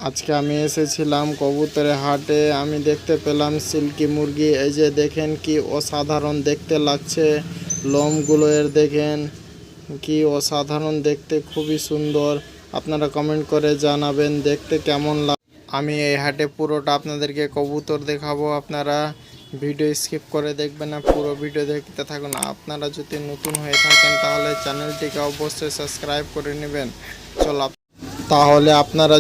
আজকে আমি এসেছিলাম কবুতরের হাটে। আমি দেখতে পেলাম সিল্কি মুরগি। এই যে দেখেন কি অসাধারণ দেখতে লাগছে, লোমগুলো এর দেখেন কি অসাধারণ দেখতে, খুবই সুন্দর। আপনারা কমেন্ট করে জানাবেন দেখতে কেমন লাগে। আমি এই হাটে পুরোটা আপনাদেরকে কবুতর দেখাবো, আপনারা ভিডিও স্কিপ করে দেখবেন না, পুরো ভিডিও দেখতে থাকুন। আপনারা যদি নতুন হয়ে থাকেন তাহলে চ্যানেলটিকে অবশ্যই সাবস্ক্রাইব করে নেবেন। চল তাহলে আপনারা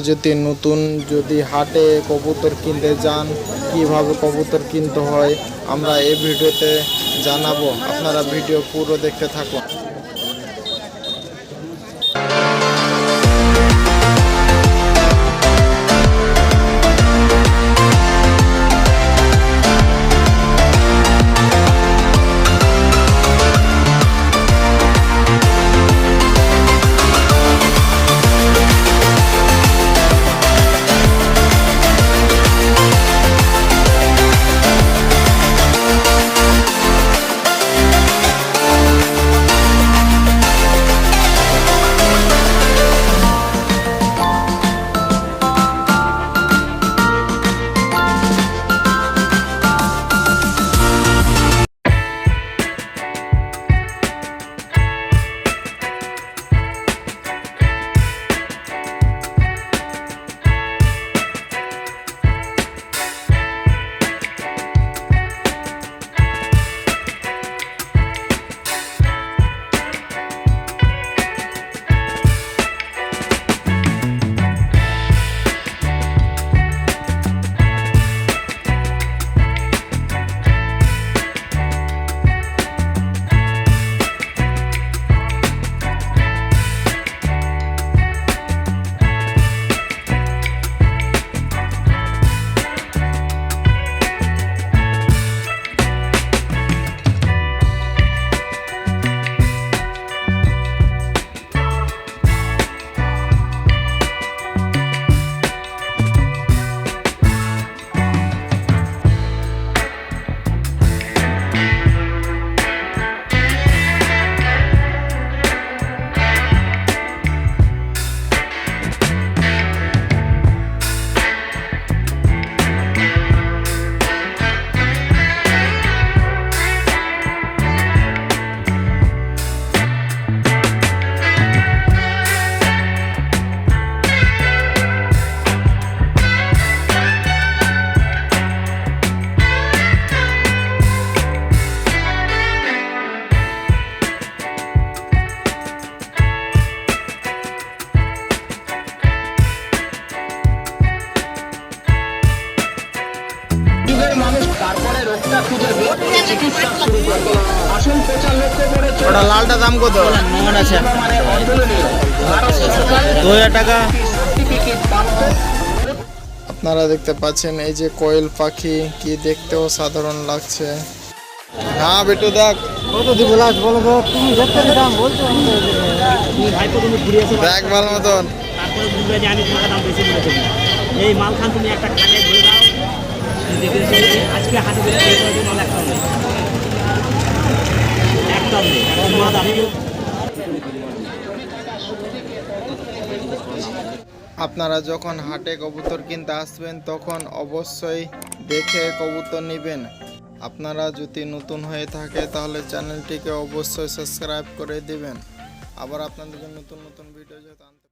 যদি হাটে কবুতর কিনতে যান, কিভাবে কবুতর কিনতে হয় আমরা এই ভিডিওতে জানাবো। আপনারা ভিডিও পুরো দেখতে থাকুন। ওটা লালটা দাম কত? আছে 2000 টাকা। আপনারা দেখতে পাচ্ছেন এই যে কোয়েল পাখি, কি দেখতেও সাধারণ লাগছে। হ্যাঁ বেটু দেখ কত দিব লাগ বলো তো, তুমি যেতে দাম বলছো তুমি ভাই তো তুমি ঘুরে এসো দেখ ভালো মতন, তারপরে বুঝবে যে আমি তোমার দাম বেশি বলে দেব। এই মাল খান তুমি একটা খানে ধরে দাও, দেখে আজকে হাতে ধরে মাল একটা নেই, একদম নেই মাল আমি। আপনারা যখন হাটে কবুতর কিনতে আসবেন তখন অবশ্যই দেখে কবুতর নেবেন। আপনারা যদি নতুন হয়ে থাকে তাহলে চ্যানেলটিকে অবশ্যই সাবস্ক্রাইব করে দিবেন। আবার আপনাদের নতুন নতুন ভিডিও